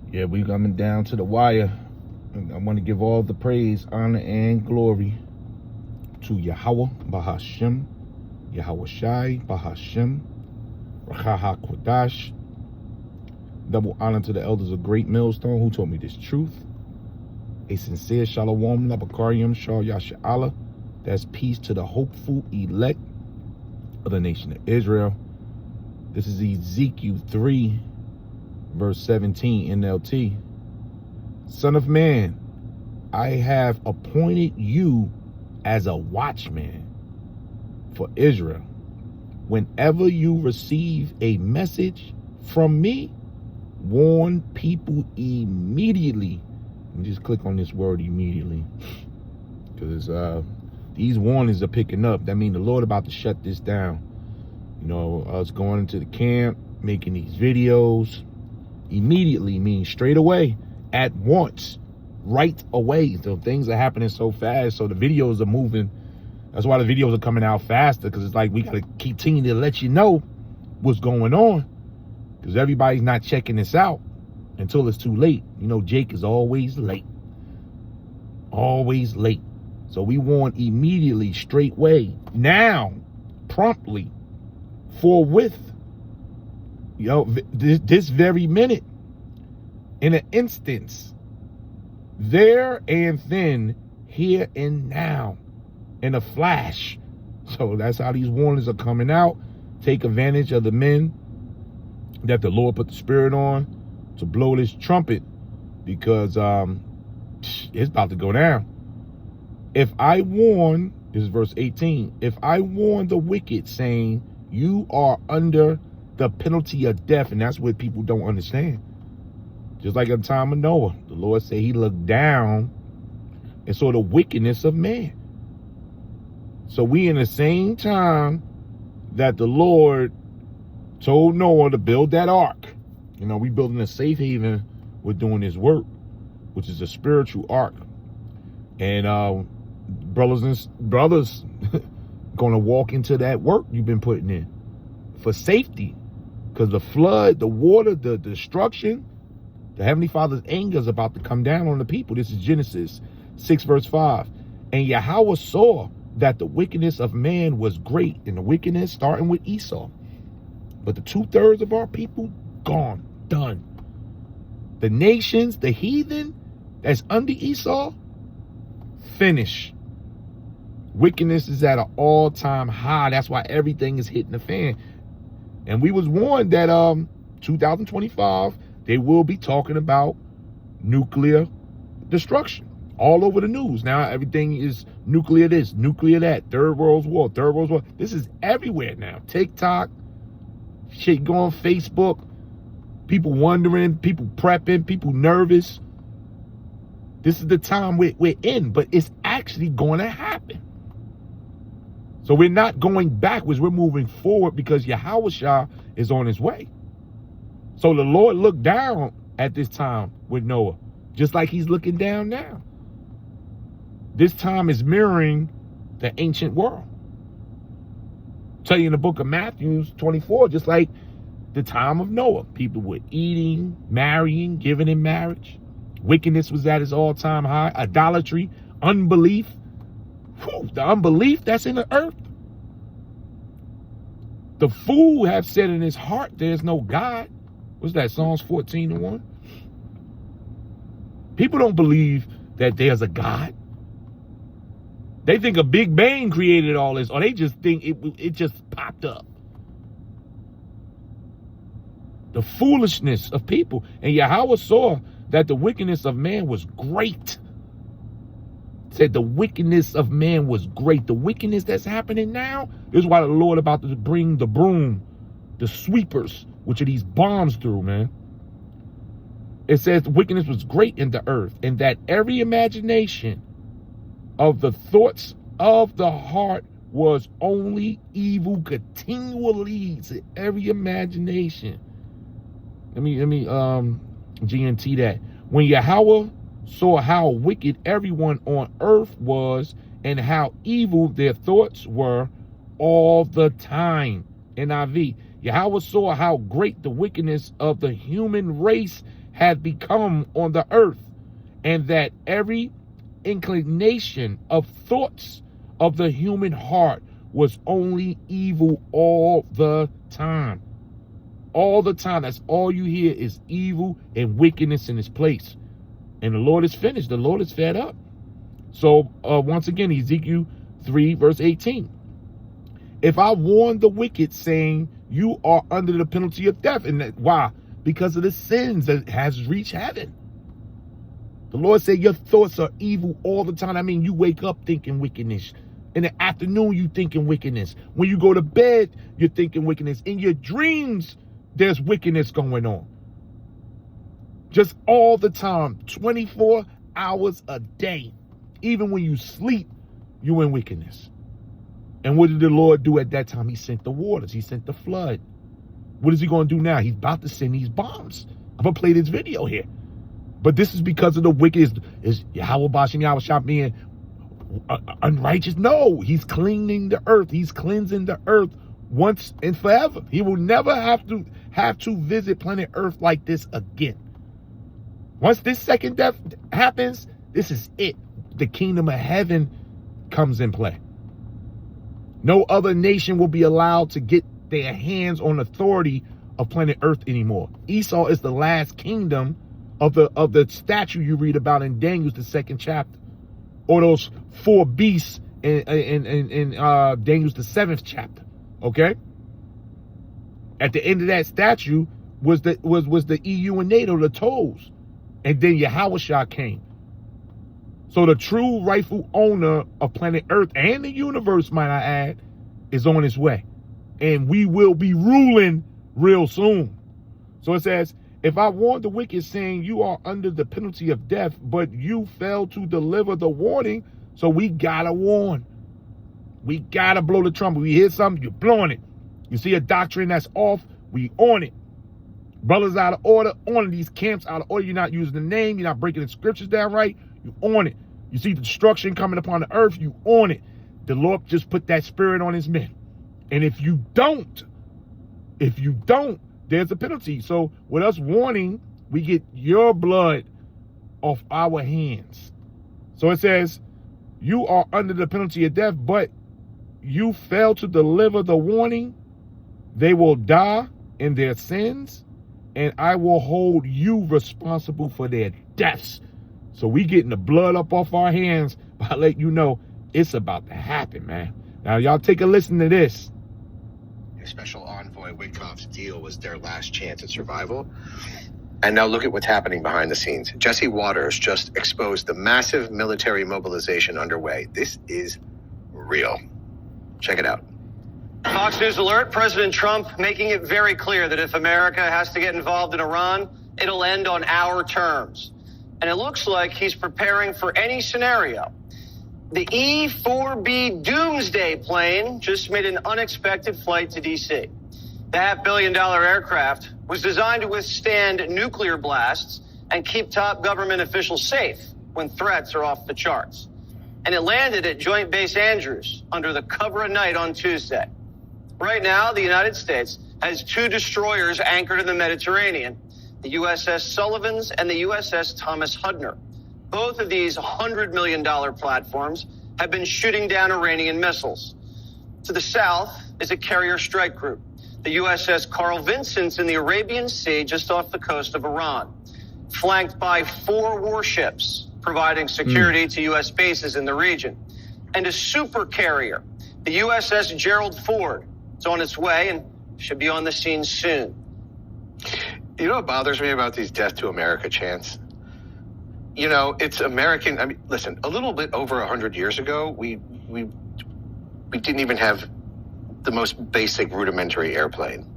Yeah, we coming down to the wire. I want to give all the praise, honor, and glory to Yahweh Bahashem, Yahweh Shai Bahashem, Rachaha Kodash. Double honor to the elders of Great Millstone who told me this truth. A sincere shalom, labakarium, shal yasha'Allah. That's peace to the hopeful elect of the nation of Israel. This is Ezekiel 3, verse 17, NLT. Son of man, I have appointed you as a watchman for Israel. Whenever you receive a message from me, warn people immediately. And just click on this word immediately, because these warnings are picking up. That means the Lord about to shut this down. You know, us going into the camp, making these videos immediately means straight away, at once, right away. So things are happening so fast, so the videos are moving. That's why the videos are coming out faster, because it's like we got to continue to let you know what's going on, because everybody's not checking this out until it's too late. You know, Jake is always late. Always late. So we warn immediately, straightway, now, promptly, forthwith. You know, this very minute, in an instance, there and then, here and now, in a flash. So that's how these warnings are coming out. Take advantage of the men that the Lord put the spirit on to blow this trumpet, because it's about to go down. If I warn, this is verse 18, if I warn the wicked, saying you are under the penalty of death, and that's what people don't understand. Just like in the time of Noah, the Lord said he looked down and saw the wickedness of man. So we in the same time that the Lord told Noah to build that ark, you know, we building a safe haven. We're doing this work, which is a spiritual ark. And brothers gonna walk into that work you've been putting in for safety, because the flood, the water, the destruction, the Heavenly Father's anger is about to come down on the people. This is Genesis 6, verse 5. And Yahweh saw that the wickedness of man was great, and the wickedness starting with Esau. But the 2/3 of our people, gone, done. The nations, the heathen that's under Esau, finish. Wickedness is at an all-time high. That's why everything is hitting the fan. And we was warned that 2025, they will be talking about nuclear destruction all over the news. Now everything is nuclear this, nuclear that, third world war. This is everywhere now. TikTok, shit going on Facebook, people wondering, people prepping, people nervous. This is the time we're in, but it's actually going to happen. So we're not going backwards, we're moving forward, because Yahweh is on his way. So the Lord looked down at this time with Noah, just like he's looking down now. This time is mirroring the ancient world. Tell you in the book of Matthew 24, just like the time of Noah, people were eating, marrying, giving in marriage. Wickedness was at its all-time high. Idolatry, unbelief. Whew, the unbelief that's in the earth. The fool have said in his heart, there's no God. What's that, Psalms 14:1? People don't believe that there's a God. They think a Big Bang created all this, or they just think it just popped up. The foolishness of people. And Yahweh saw that the wickedness of man was great. Said the wickedness of man was great. The wickedness that's happening now, this is why the Lord about to bring the broom, the sweepers, which are these bombs through, man. It says the wickedness was great in the earth, and that every imagination of the thoughts of the heart was only evil continually. To every imagination. Let me GNT that. When Yahweh saw how wicked everyone on earth was, and how evil their thoughts were all the time. NIV. Yahweh saw how great the wickedness of the human race had become on the earth, and that every inclination of thoughts of the human heart was only evil all the time. All the time. That's all you hear is evil and wickedness in its place. And the Lord is finished. The Lord is fed up. So once again, Ezekiel 3 verse 18. If I warn the wicked, saying you are under the penalty of death. And why? Because of the sins that has reached heaven. The Lord said your thoughts are evil all the time. I mean, you wake up thinking wickedness. In the afternoon, you thinking wickedness. When you go to bed, you're thinking wickedness. In your dreams, there's wickedness going on. Just all the time, 24 hours a day. Even when you sleep, you're in wickedness. And what did the Lord do at that time? He sent the waters. He sent the flood. What is he going to do now? He's about to send these bombs. I'm going to play this video here. But this is because of the wicked. Is Yahweh Bashem Yahweh Shah being unrighteous? No, he's cleaning the earth. He's cleansing the earth once and forever. He will never have to visit planet Earth like this again. Once this second death happens, this is it. The kingdom of heaven comes in play. No other nation will be allowed to get their hands on authority of planet Earth anymore. Esau is the last kingdom of the statue you read about in Daniel, the 2nd chapter, or those 4 beasts in Daniel's the 7th chapter. Okay. At the end of that statue was the EU and NATO, the toes, and then Yahushua came. So the true rightful owner of planet Earth and the universe, might I add, is on its way. And we will be ruling real soon. So it says, if I warn the wicked, saying you are under the penalty of death, but you fail to deliver the warning, so we gotta warn. We gotta blow the trumpet. We hear something, you're blowing it. You see a doctrine that's off, we on it. Brothers out of order, on these camps out of order. You're not using the name, you're not breaking the scriptures down right, you on it. You see the destruction coming upon the earth, you on it. The Lord just put that spirit on his men. And if you don't, there's a penalty. So with us warning, we get your blood off our hands. So it says, you are under the penalty of death, but you fail to deliver the warning. They will die in their sins, and I will hold you responsible for their deaths. So we getting the blood up off our hands by letting you know it's about to happen, man. Now, y'all take a listen to this. Special envoy Witkoff's deal was their last chance at survival. And now look at what's happening behind the scenes. Jesse Waters just exposed the massive military mobilization underway. This is real. Check it out. Fox News alert, President Trump making it very clear that if America has to get involved in Iran, it'll end on our terms. And it looks like he's preparing for any scenario. The E-4B Doomsday plane just made an unexpected flight to D.C. The $500 million aircraft was designed to withstand nuclear blasts and keep top government officials safe when threats are off the charts. And it landed at Joint Base Andrews under the cover of night on Tuesday. Right now, the United States has 2 destroyers anchored in the Mediterranean, the USS Sullivans and the USS Thomas Hudner. Both of these $100 million platforms have been shooting down Iranian missiles. To the south is a carrier strike group, the USS Carl Vinson in the Arabian Sea just off the coast of Iran, flanked by 4 warships providing security to U.S. bases in the region, and a super carrier, the USS Gerald Ford. It's on its way and should be on the scene soon. You know what bothers me about these death to America chants? You know, it's American. I mean, listen, a little bit over 100 years ago, we didn't even have the most basic rudimentary airplane.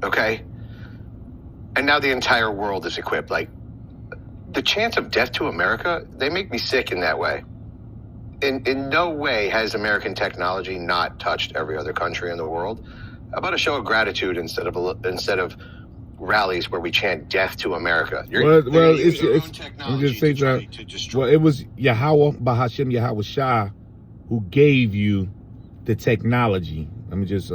Okay? And now the entire world is equipped. Like, the chance of death to America, they make me sick in that way. In no way has American technology not touched every other country in the world. How about a show of gratitude instead of rallies where we chant death to America? It was Yahweh Bahashem Yahweh Shah who gave you the technology. Let me just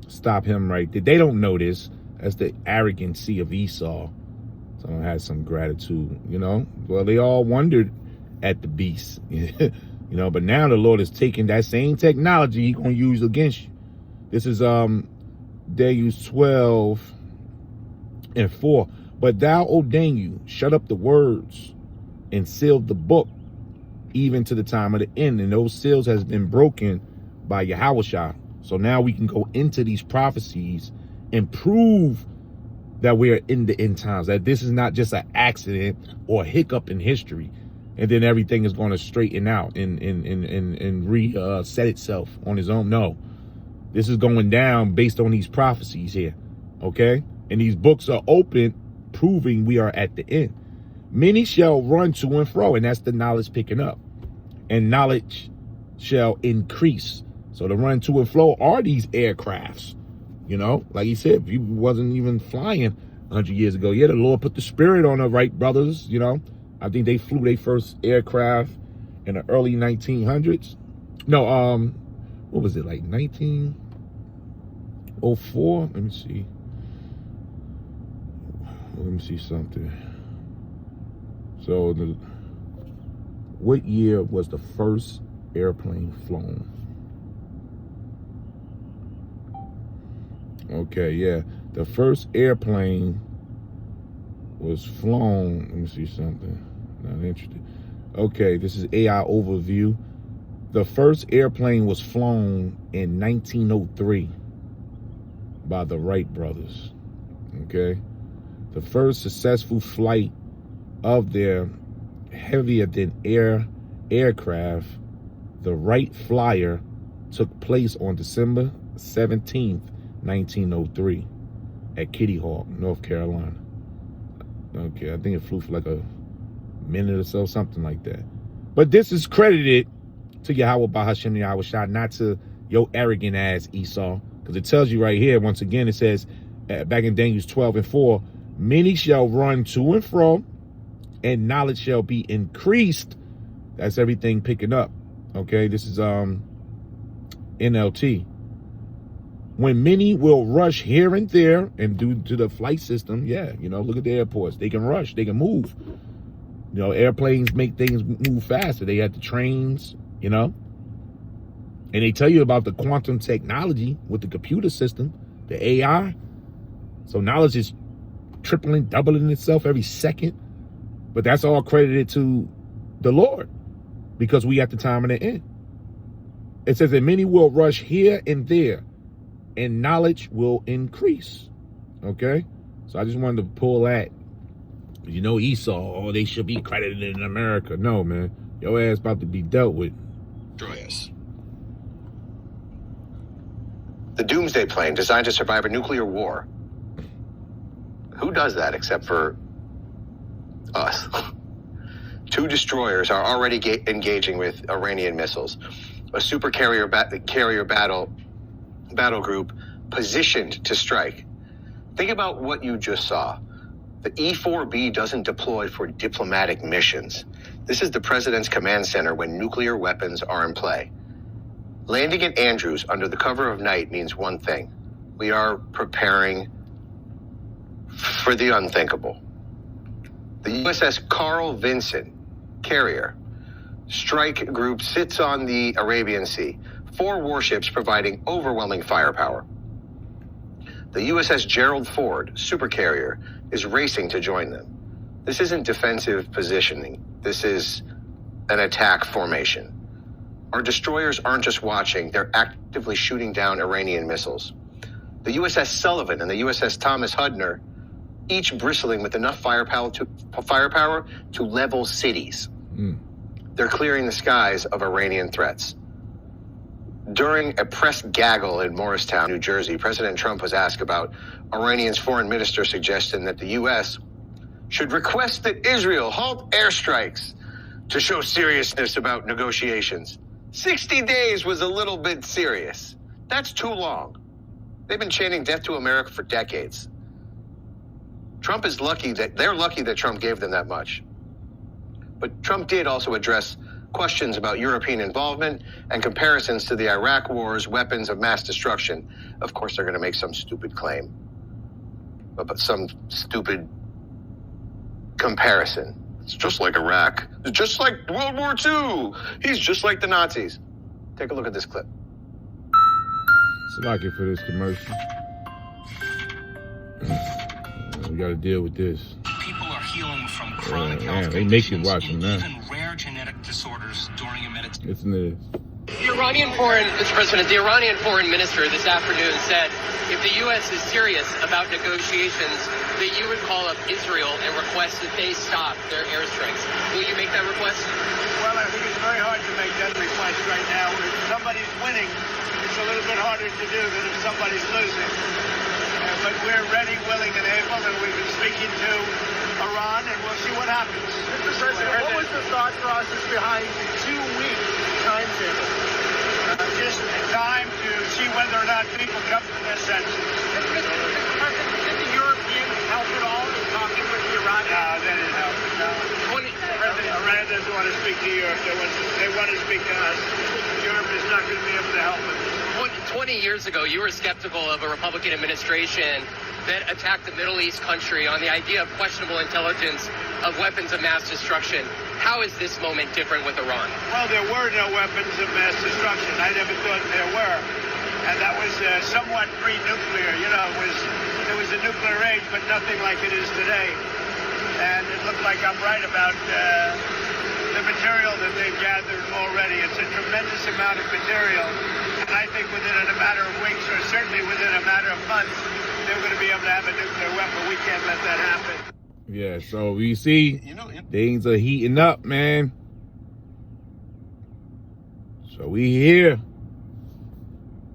stop him right there. They don't know this. That's the arrogancy of Esau. Someone had some gratitude, you know. Well, they all wondered at the beast, you know, but now the Lord is taking that same technology He's going to use against you. This is Daniel 12:4. But thou, O Daniel, shut up the words and seal the book even to the time of the end. And those seals has been broken by Yahushua. So now we can go into these prophecies and prove that we're in the end times, that this is not just an accident or a hiccup in history, and then everything is going to straighten out and reset itself on its own. No, this is going down based on these prophecies here, okay? And these books are open, proving we are at the end. Many shall run to and fro, and that's the knowledge picking up, and knowledge shall increase. So the run to and fro are these aircrafts. You know, like he said, he wasn't even flying 100 years ago. Yeah, the Lord put the spirit on the Wright brothers, you know. I think they flew their first aircraft in the early 1900s. No, what was it, like 1904? Let me see. Let me see something. So, what year was the first airplane flown? Okay, yeah. The first airplane was flown. Let me see something. Not interested. Okay, this is AI overview. The first airplane was flown in 1903 by the Wright brothers. Okay. The first successful flight of their heavier than air aircraft, the Wright Flyer, took place on December 17th, 1903 at Kitty Hawk, North Carolina. Okay, I think it flew for like a minute or so, something like that. But this is credited to Yahweh Bahashem Yahushua, not to your arrogant ass Esau, because it tells you right here, once again, it says back in Daniel 12:4, many shall run to and fro, and knowledge shall be increased. That's everything picking up. Okay, this is NLT. When many will rush here and there, and due to the flight system, yeah, you know, look at the airports. They can rush, they can move. You know, airplanes make things move faster. They had the trains, you know. And they tell you about the quantum technology with the computer system, the AI. So knowledge is tripling, doubling itself every second. But that's all credited to the Lord, because we at the time of the end. It says that many will rush here and there, and knowledge will increase. Okay? So I just wanted to pull that. You know, Esau, oh, they should be credited in America. No, man. Your ass about to be dealt with. Destroy us. The Doomsday Plane, designed to survive a nuclear war. Who does that except for us? 2 destroyers are already engaging with Iranian missiles. A super carrier battle group positioned to strike. Think about what you just saw. The E-4B doesn't deploy for diplomatic missions. This is the president's command center when nuclear weapons are in play. Landing at Andrews under the cover of night means one thing. We are preparing for the unthinkable. The USS Carl Vinson carrier strike group sits on the Arabian Sea. 4 warships providing overwhelming firepower. The USS Gerald Ford supercarrier is racing to join them. This isn't defensive positioning. This is an attack formation. Our destroyers aren't just watching, they're actively shooting down Iranian missiles. The USS Sullivan and the USS Thomas Hudner, each bristling with enough firepower to level cities. They're clearing the skies of Iranian threats. During a press gaggle in Morristown, New Jersey, President Trump was asked about Iranian's foreign minister suggesting that the U.S. should request that Israel halt airstrikes to show seriousness about negotiations. 60 days was a little bit serious. That's too long. They've been chanting death to America for decades. Trump is lucky that they're lucky that Trump gave them that much. But Trump did also address questions about European involvement and comparisons to the Iraq war's weapons of mass destruction. Of course, they're going to make some stupid claim about some stupid comparison. It's just like Iraq. It's just like World War II. He's just like the Nazis. Take a look at this clip. It's lucky for this commercial. We got to deal with this. People are healing from chronic health they make you conditions watch them now. even rare genetic disorders during a meditation. Listen to this. The Iranian foreign minister this afternoon said if the U.S. is serious about negotiations, that you would call up Israel and request that they stop their airstrikes. Will you make that request? Well, I think it's very hard to make that request right now. If somebody's winning, it's a little bit harder to do than if somebody's losing. But we're ready, willing, and able, and we've been speaking to Iran, and we'll see what happens. Mr. President, what was the thought process behind the 2-week timetable? Just time to see whether or not people come to their senses. Did the Europeans help at all in talking with the Iranians? No, they didn't help. No. Iran doesn't want to speak to Europe. They want to speak to us. Europe is not going to be able to help them. 20 years ago, you were skeptical of a Republican administration that attacked a Middle East country on the idea of questionable intelligence of weapons of mass destruction. How is this moment different with Iran? Well, there were no weapons of mass destruction. I never thought there were. And that was somewhat pre-nuclear. You know, it was a nuclear age, but nothing like it is today. And it looked like I'm right about the material that they've gathered already. It's a tremendous amount of material. And I think within a matter of weeks, or certainly within a matter of months, they're going to be able to have a nuclear weapon. We can't let that happen. Yeah, so we see things are heating up, man. So we here.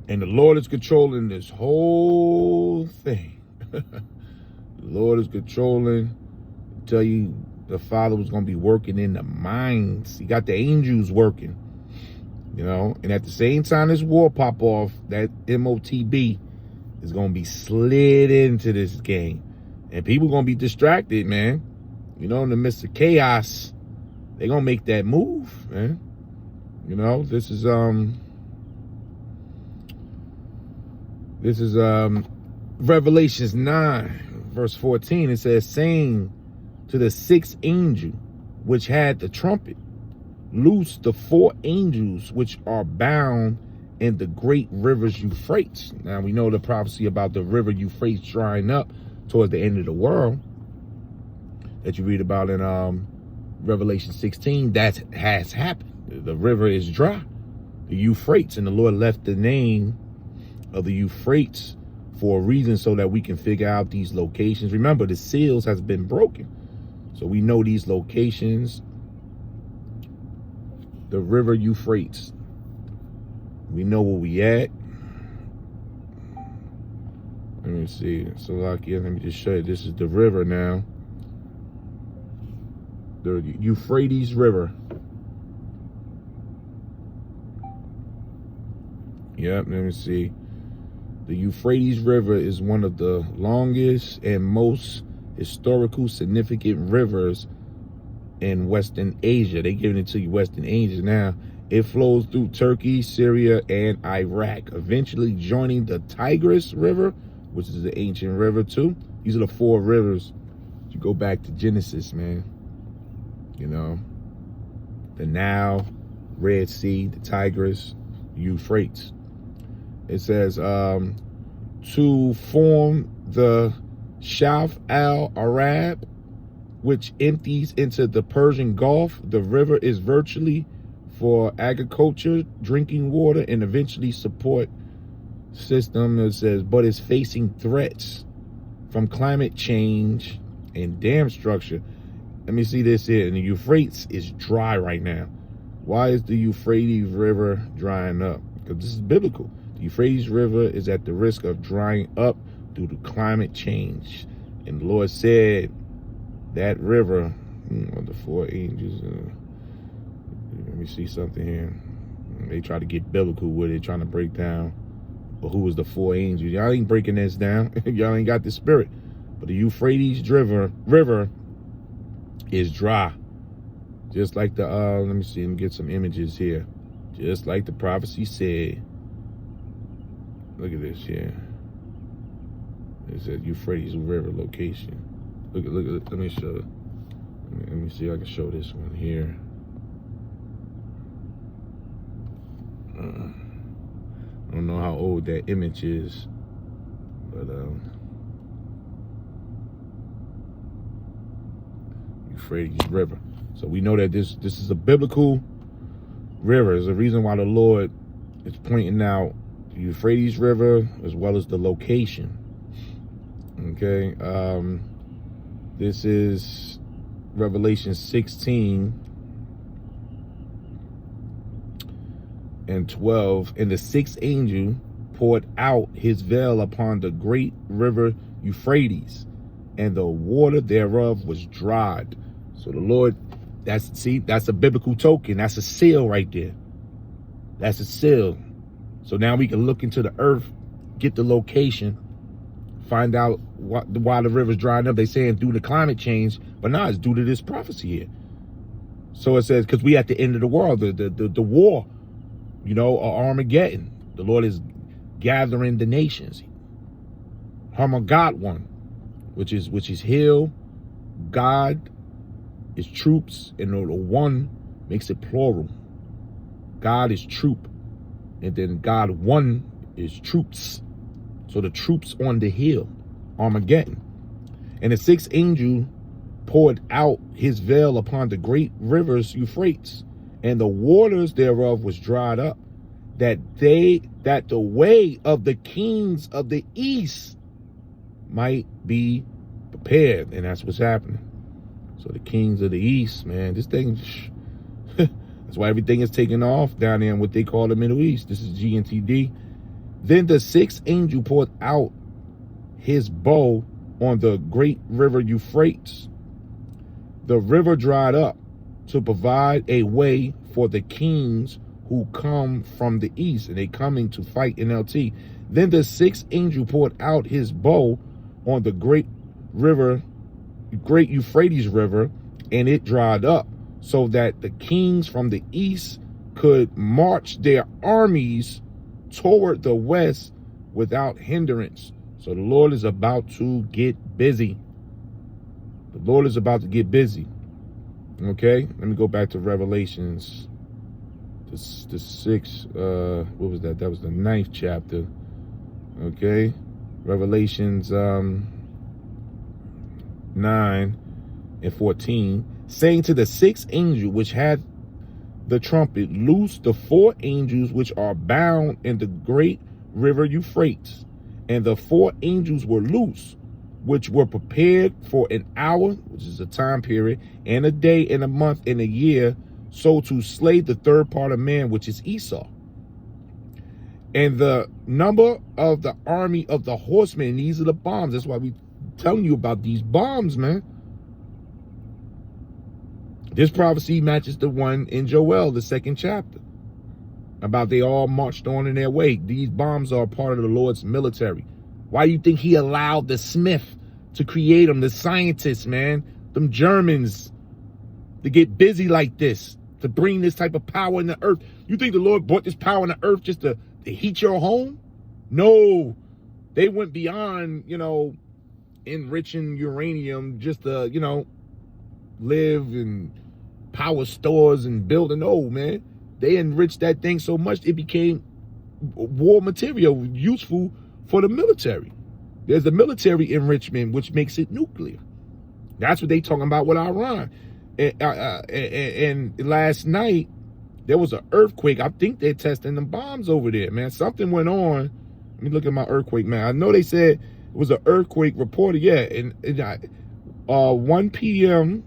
And the Lord is controlling this whole thing. The Lord is controlling. I tell you, the Father was going to be working in the minds. He got the angels working. You know, and at the same time this war pop off, that MOTB is going to be slid into this game. And people going to be distracted, man. You know, in the midst of chaos, they're going to make that move, man. You know, this is Revelations 9, verse 14. It says, saying to the sixth angel, which had the trumpet, loose the 4 angels which are bound in the great rivers Euphrates. Now we know the prophecy about the river Euphrates drying up towards the end of the world that you read about in Revelation 16. That has happened. The river is dry, the Euphrates, and the Lord left the name of the Euphrates for a reason, so that we can figure out these locations. Remember, the seals has been broken, so we know these locations. The river Euphrates, we know where we at. Let me see. So like, yeah, let me just show you. This is the river now. The Euphrates River. Yep, let me see. The Euphrates River is one of the longest and most historical significant rivers in Western Asia. They giving it to you Western Asia now. It flows through Turkey, Syria, and Iraq, eventually joining the Tigris River, which is the ancient river too. These are the 4 rivers. You go back to Genesis, man. You know, the Nile, Red Sea, the Tigris, Euphrates. It says, to form the Shaf al-Arab, which empties into the Persian Gulf. The river is virtually for agriculture, drinking water, and eventually support system. It says, but it's facing threats from climate change and dam structure. Let me see this here. And the Euphrates is dry right now. Why is the Euphrates River drying up? Because this is biblical. The Euphrates River is at the risk of drying up due to climate change. And the Lord said that river, the 4 angels, let me see something here. They try to get biblical with it, trying to break down, but who was the 4 angels? Y'all ain't breaking this down. Y'all ain't got the spirit. But the Euphrates River is dry. Just like the, let me see, let me get some images here. Just like the prophecy said. Look at this here. It said Euphrates River location. Look at, let me show you. Let me see if I can show this one here. I don't know how old that image is, but Euphrates River. So we know that this is a biblical river. There's a reason why the Lord is pointing out the Euphrates River as well as the location. Okay, this is Revelation 16 and 12. And the sixth angel poured out his veil upon the great river Euphrates, and the water thereof was dried. So the Lord, that's a biblical token. That's a seal right there. That's a seal. So now we can look into the earth, get the location, find out why the river's drying up. They saying due to climate change, but nah, it's due to this prophecy here. So it says, because we at the end of the world, the war, you know, Armageddon. The Lord is gathering the nations. Harmagad, which is Hill, God is troops, and the one makes it plural. God is troop, and then God one is troops. So the troops on the hill, Armageddon. And the sixth angel poured out his veil upon the great rivers Euphrates, and the waters thereof was dried up, that the way of the kings of the east might be prepared. And that's what's happening. So the kings of the east, man, this thing, that's why everything is taking off down there in what they call the Middle East. This is GNTD. Then the sixth angel poured out his bow on the great river Euphrates. The river dried up to provide a way for the kings who come from the east, and they coming to fight NLT. Then the sixth angel poured out his bow on the great Euphrates River, and it dried up, so that the kings from the east could march their armies toward the west without hindrance. So the Lord is about to get busy. The Lord is about to get busy. Okay, let me go back to Revelations. The sixth, what was that? That was the 9th chapter. Okay, Revelations 9 and 14, saying to the sixth angel which had the trumpet, loose the 4 angels which are bound in the great river Euphrates. And the 4 angels were loose, which were prepared for an hour, which is a time period, and a day, and a month, and a year, so to slay the third part of man, which is Esau. And the number of the army of the horsemen, and these are the bombs. That's why we telling you about these bombs, man. This prophecy matches the one in Joel, the 2nd chapter, about they all marched on in their way. These bombs are part of the Lord's military. Why do you think he allowed the Smith to create them, the scientists, man, them Germans, to get busy like this, to bring this type of power in the earth? You think the Lord brought this power in the earth just to heat your home? No, they went beyond, you know, enriching uranium just to, you know, live in power stores and building. Oh, man, they enriched that thing so much it became war material, useful for the military. There's the military enrichment, which makes it nuclear. That's what they talking about with Iran. And last night, there was an earthquake. I think they're testing them bombs over there, man. Something went on. Let me look at my earthquake, man. I know they said it was an earthquake reported. Yeah, and 1 p.m.,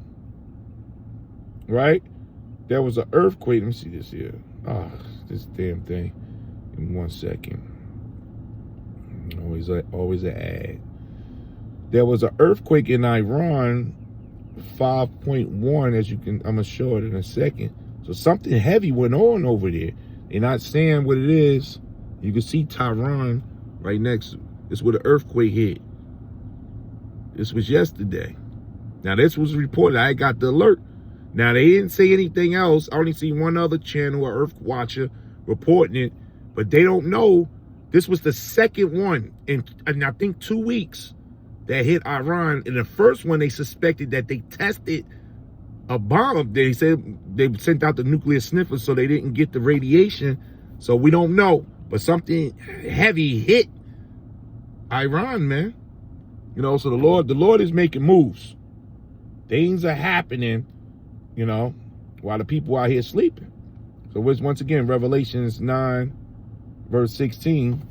right? There was an earthquake. Let me see this here. This damn thing. In 1 second. Always an ad. There was an earthquake in Iran, 5.1, as you can, I'm gonna show it in a second. So something heavy went on over there. They're not saying what it is. You can see Tehran right next. It's where the earthquake hit. This was yesterday. Now this was reported. I got the alert. Now they didn't say anything else. I only see one other channel, an Earth Watcher, reporting it, but they don't know. This was the second one in I think 2 weeks that hit Iran. And the first one, they suspected that they tested a bomb. They said they sent out the nuclear sniffers so they didn't get the radiation. So we don't know. But something heavy hit Iran, man. You know, so the Lord is making moves. Things are happening, you know, while the people out here sleeping. So once again, Revelations 9, verse 16.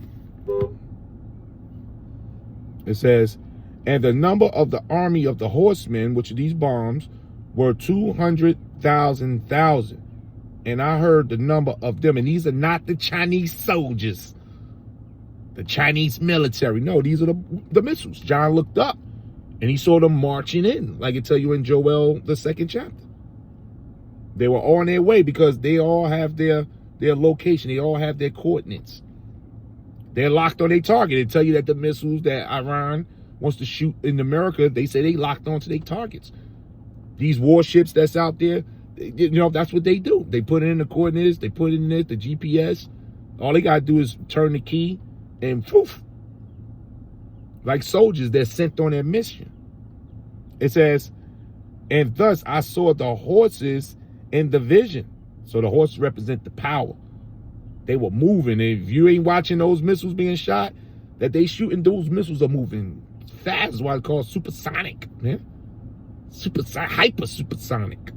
It says, and the number of the army of the horsemen, which are these bombs, were 200,000. And I heard the number of them. And these are not the Chinese soldiers, the Chinese military. No, these are the missiles. John looked up and he saw them marching in, like it tell you in Joel, the 2nd chapter. They were on their way because they all have their location. They all have their coordinates. They're locked on their target. They tell you that the missiles that Iran wants to shoot in America, they say they locked onto their targets. These warships that's out there, you know, that's what they do. They put in the coordinates, they put in it, the GPS. All they got to do is turn the key and poof. Like soldiers, they're sent on their mission. It says, and thus I saw the horses in the vision. So the horses represent the power. They were moving. If you ain't watching those missiles being shot, that they shooting, those missiles are moving fast. That's why it's called supersonic, man. Hyper supersonic.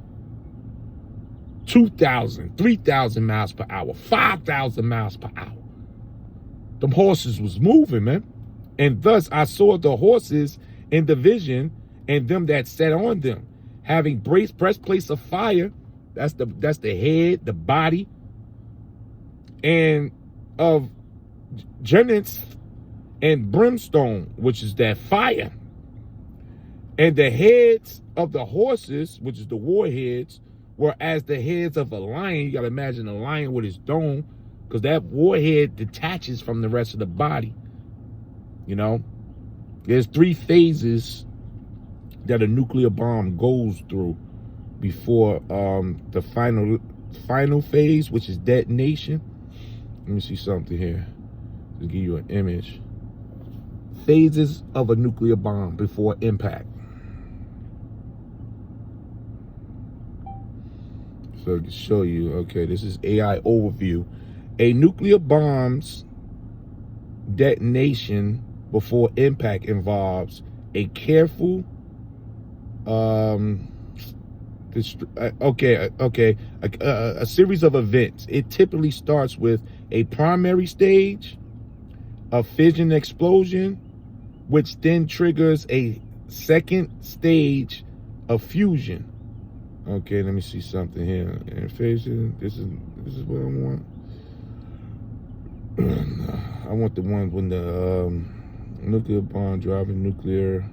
2,000, 3,000 miles per hour, 5,000 miles per hour. Them horses was moving, man. And thus I saw the horses in the vision, and them that sat on them, having breastplates of fire. That's the head, the body, and of genites and brimstone, which is that fire. And the heads of the horses, which is the warheads, were as the heads of a lion. You got to imagine a lion with his dome, because that warhead detaches from the rest of the body. You know, there's 3 phases that a nuclear bomb goes through before the final phase, which is detonation. Let me see something here to give you an image. Phases of a nuclear bomb before impact. So to show you, okay, this is AI overview. A nuclear bomb's detonation before impact involves a careful, a series of events. It typically starts with a primary stage, a fission explosion, which then triggers a second stage of fusion. Okay, let me see something here. And fission, this is what I want. I want the one when the nuclear bomb driving nuclear.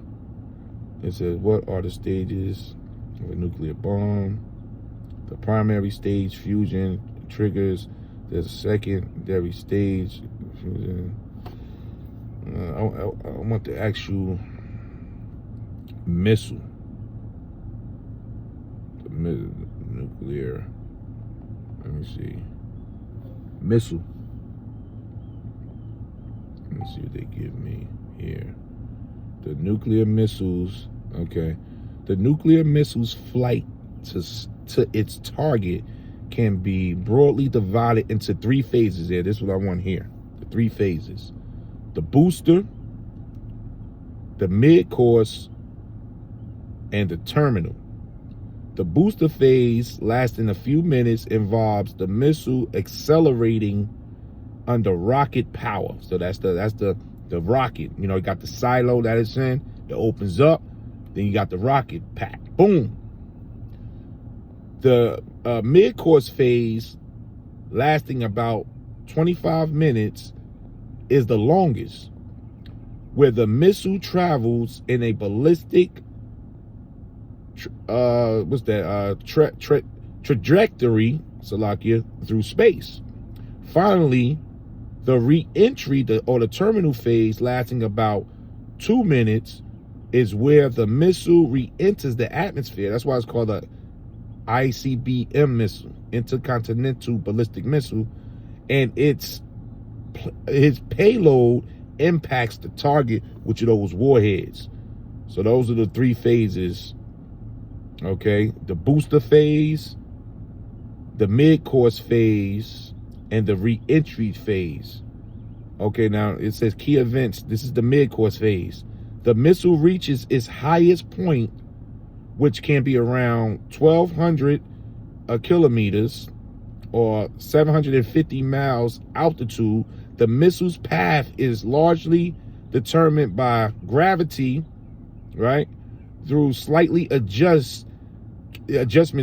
It says, what are the stages of a nuclear bomb? The primary stage, fusion, triggers. There's a secondary stage, fusion. I want the actual missile. The nuclear, let me see. Missile. Let me see what they give me here. The nuclear missiles, okay. The nuclear missiles flight to its target can be broadly divided into 3 phases here. This is what I want here. The 3 phases. The booster, the mid-course, and the terminal. The booster phase, lasting a few minutes, involves the missile accelerating under rocket power. So that's the rocket. You know, you got the silo that it's in. It opens up. Then you got the rocket pack. Boom. The mid-course phase, lasting about 25 minutes, is the longest, where the missile travels in a ballistic trajectory, Salakia, through space. Finally, the re-entry, or the terminal phase, lasting about 2 minutes, is where the missile re-enters the atmosphere. That's why it's called a ICBM missile, intercontinental ballistic missile, and its payload impacts the target, which are those warheads. So those are the 3 phases Okay, the booster phase, the mid-course phase, and the re-entry phase. Okay, now it says key events. This is the mid-course phase. The missile reaches its highest point, which can be around 1,200 kilometers or 750 miles altitude. The missile's path is largely determined by gravity, right? Through slightly adjustments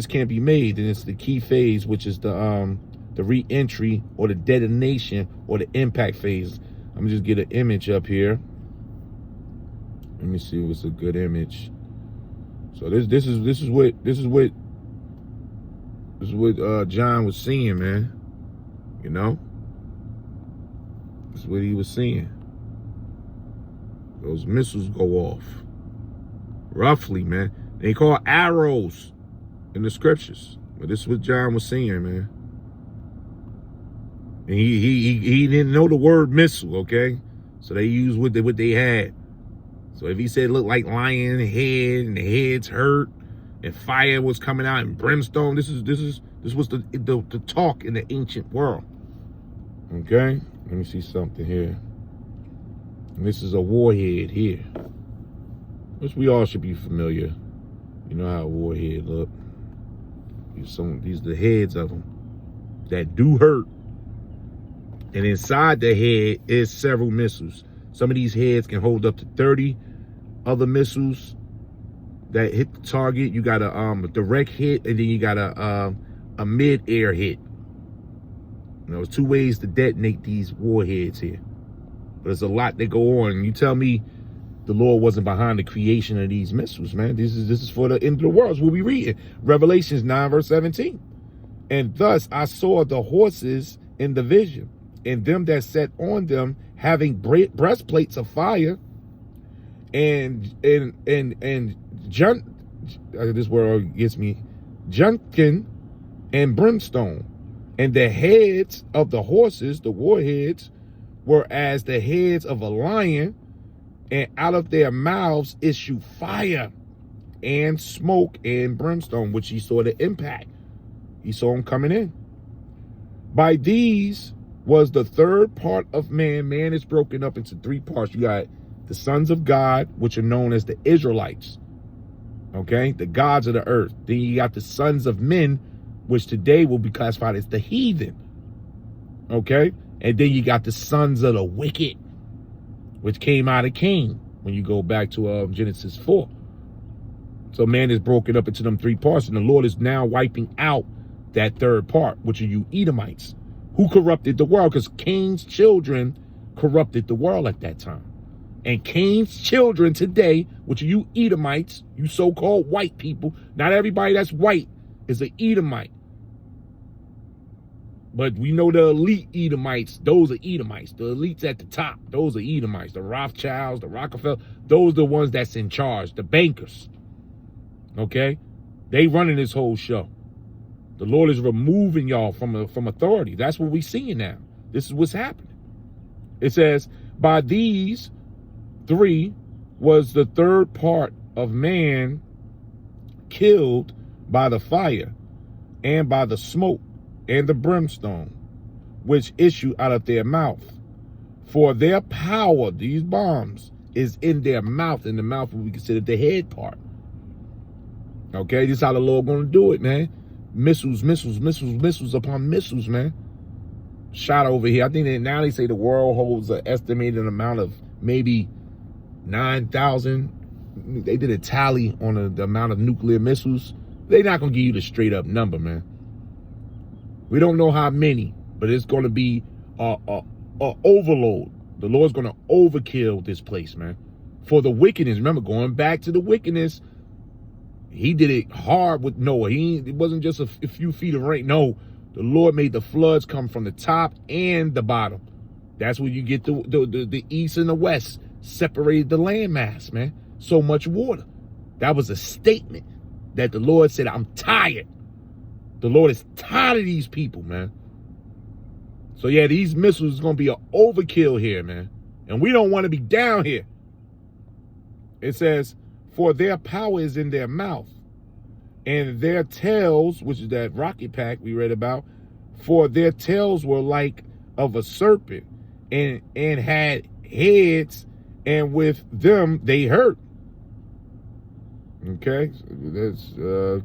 can be made, and it's the key phase, which is the re-entry or the detonation or the impact phase. I'm gonna just get an image up here. Let me see what's a good image. So this is what John was seeing, man. You know, this is what he was seeing. Those missiles go off roughly, man. They call arrows in the scriptures, but this is what John was seeing, man. And he didn't know the word missile, okay? So they used what they had. So if he said it looked like lion head and the head's hurt and fire was coming out and brimstone, this was the talk in the ancient world. Okay? Let me see something here. And this is a warhead here, which we all should be familiar. You know how a warhead look. These are the heads of them that do hurt. And inside the head is several missiles. Some of these heads can hold up to 30 other missiles that hit the target. You got a direct hit, and then you got a mid-air hit. There's two ways to detonate these warheads here. But there's a lot that go on. You tell me the Lord wasn't behind the creation of these missiles, man. This is for the end of the world. It's what we read. Revelations 9 verse 17. And thus I saw the horses in the vision, and them that sat on them having breastplates of fire, and this word gets me, junkin and brimstone, and the heads of the horses, the warheads, were as the heads of a lion, and out of their mouths issue fire and smoke and brimstone, which he saw the impact. He saw them coming in. By these was the third part of man. Man is broken up into three parts. You got the sons of God, which are known as the Israelites. Okay, the gods of the earth. Then you got the sons of men, which today will be classified as the heathen. Okay, and then you got the sons of the wicked, which came out of Cain when you go back to Genesis 4. So man is broken up into them three parts, and the Lord is now wiping out that third part, which are you Edomites, who corrupted the world, because Cain's children corrupted the world at that time. And Cain's children today, which are you Edomites, you so-called white people, not everybody that's white is an Edomite. But we know the elite Edomites, those are Edomites. The elites at the top, those are Edomites. The Rothschilds, the Rockefeller, those are the ones that's in charge, the bankers. Okay? They running this whole show. The Lord is removing y'all from authority. That's what we're seeing now. This is what's happening. It says, by these three was the third part of man killed by the fire and by the smoke and the brimstone, which issue out of their mouth. For their power, these bombs, is in their mouth. In the mouth will be considered the head part. Okay, this is how the Lord gonna do it, man. Missiles upon missiles, man. Shot over here. I think that now they say the world holds an estimated amount of maybe 9,000. They did a tally on the amount of nuclear missiles. They're not gonna give you the straight up number, man. We don't know how many, but it's gonna be a overload. The Lord's gonna overkill this place, man. For the wickedness. Remember, going back to the wickedness, he did it hard with Noah. It wasn't just a few feet of rain. No, the Lord made the floods come from the top and the bottom. That's where you get the east and the west separated the landmass, man. So much water. That was a statement that the Lord said, I'm tired. The Lord is tired of these people, man. So yeah, these missiles is going to be an overkill here, man. And we don't want to be down here. It says, for their power is in their mouth, And their tails, which is that rocket pack we read about, for their tails were like of a serpent, and had heads, and with them they hurt. Okay, so that's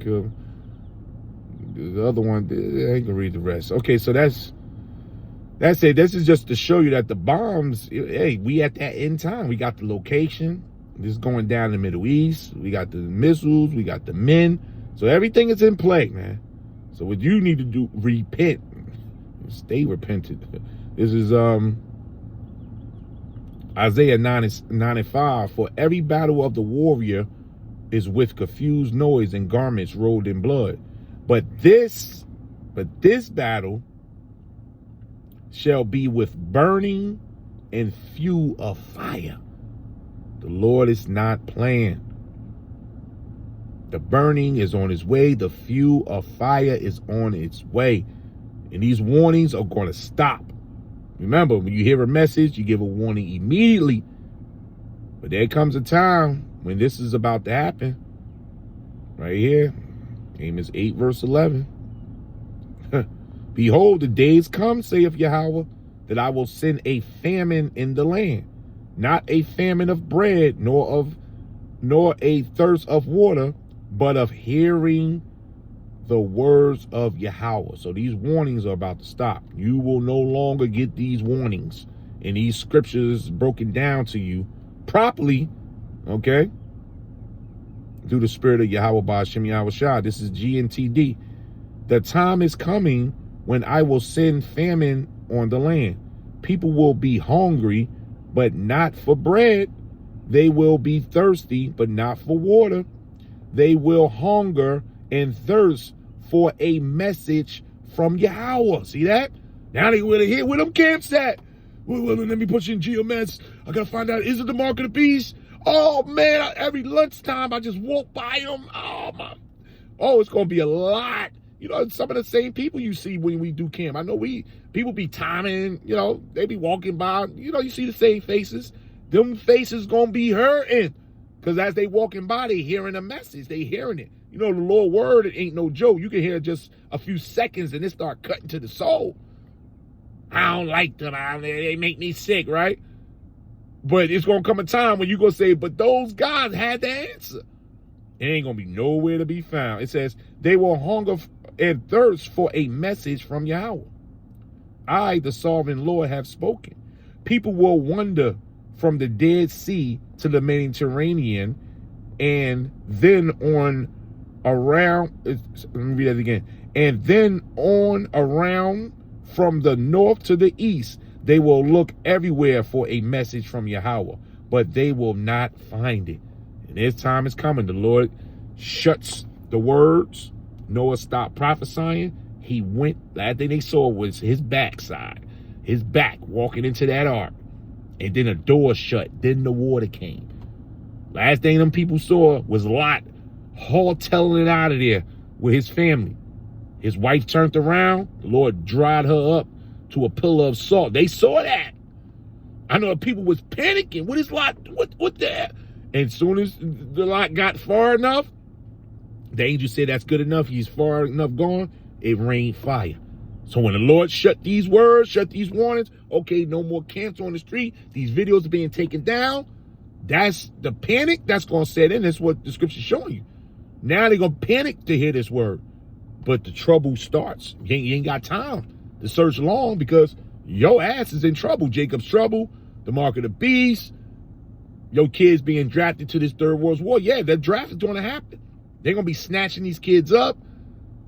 cool. The other one, I ain't gonna read the rest. Okay, so that's it. This is just to show you that the bombs, hey, we at that end time. We got the location. This is going down in the Middle East. We got the missiles. We got the men. So everything is in play, man. So what you need to do, repent. Stay repentant. This is Isaiah 9:5. For every battle of the warrior is with confused noise and garments rolled in blood. But this battle shall be with burning and fuel of fire. The Lord is not playing. The burning is on its way. The fuel of fire is on its way. And these warnings are going to stop. Remember, when you hear a message, you give a warning immediately. But there comes a time when this is about to happen. Right here. Amos 8 verse 11. Behold, the days come, saith Yahweh, that I will send a famine in the land. Not a famine of bread, nor a thirst of water, but of hearing the words of Yahweh. So these warnings are about to stop. You will no longer get these warnings and these scriptures broken down to you properly, okay? Through the spirit of Yahweh Ba'ashem Yahweh Shah. This is GNTD. The time is coming when I will send famine on the land. People will be hungry, but not for bread. They will be thirsty, but not for water. They will hunger and thirst for a message from Yahweh. See that? Now they want to hear where them camps at. Well, let me push in GMS. I got to find out, is it the mark of the beast? Oh, man, every lunchtime I just walk by them. Oh, my. Oh, it's going to be a lot. You know, some of the same people you see when we do camp. I know people be timing, you know, they be walking by. You know, you see the same faces. Them faces going to be hurting. Because as they walking by, they hearing a message. They hearing it. You know, the Lord word, it ain't no joke. You can hear just a few seconds and it start cutting to the soul. I don't like them. They make me sick, right? But it's going to come a time when you're going to say, but those guys had the answer. It ain't going to be nowhere to be found. It says, they will hunger and thirst for a message from Yahweh. I, the sovereign Lord, have spoken. People will wander from the Dead Sea to the Mediterranean, and then on around, let me read that again, and then on around from the north to the east. They will look everywhere for a message from Yahweh, but they will not find it. And his time is coming. The Lord shuts the words. Noah stopped prophesying. He went, last thing they saw was his backside, his back walking into that ark. And then a door shut. Then the water came. Last thing them people saw was Lot hauling it out of there with his family. His wife turned around. The Lord dried her up to a pillar of salt. They saw that. I know people was panicking. What is Lot? What that? And as soon as the Lot got far enough, the angel said, that's good enough. He's far enough gone. It rained fire. So when the Lord shut these words, shut these warnings, okay, no more camps on the street. These videos are being taken down. That's the panic that's going to set in. That's what the scripture's showing you. Now they're going to panic to hear this word. But the trouble starts. You ain't got time to search long because your ass is in trouble. Jacob's trouble, the mark of the beast, your kids being drafted to this third world war. Yeah, that draft is going to happen. They're going to be snatching these kids up.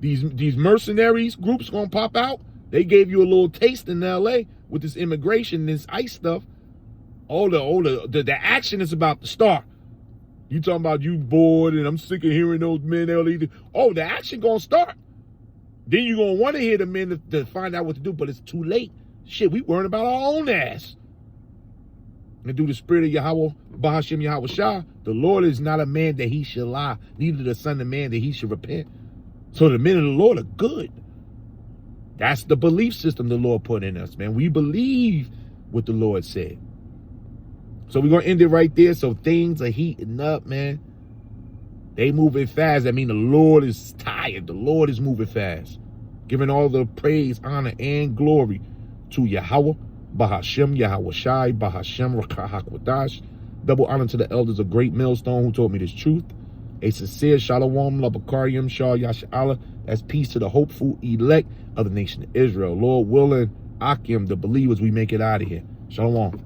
These mercenaries groups going to pop out. They gave you a little taste in L.A. with this immigration, this ICE stuff. The action is about to start. You talking about you bored and I'm sick of hearing those men. Oh, the action going to start. Then you're going to want to hear the men to find out what to do, but it's too late. Shit, we worrying about our own ass. And through the spirit of Yahweh, Ba'ashem Yahweh Shah, the Lord is not a man that he should lie, neither the son of man that he should repent. So the men of the Lord are good. That's the belief system the Lord put in us, man. We believe what the Lord said. So we're going to end it right there. So things are heating up, man. They moving fast. That means the Lord is tired. The Lord is moving fast. Giving all the praise, honor, and glory to Yahweh, Bahashem, Yahweh Shai, Bahashem, Rakahakwadash. Double honor to the elders of Great Millstone who taught me this truth. A sincere shalom, labakarium, shah yasha'Allah. That's peace to the hopeful elect of the nation of Israel. Lord willing, Akim, the believers, we make it out of here. Shalom.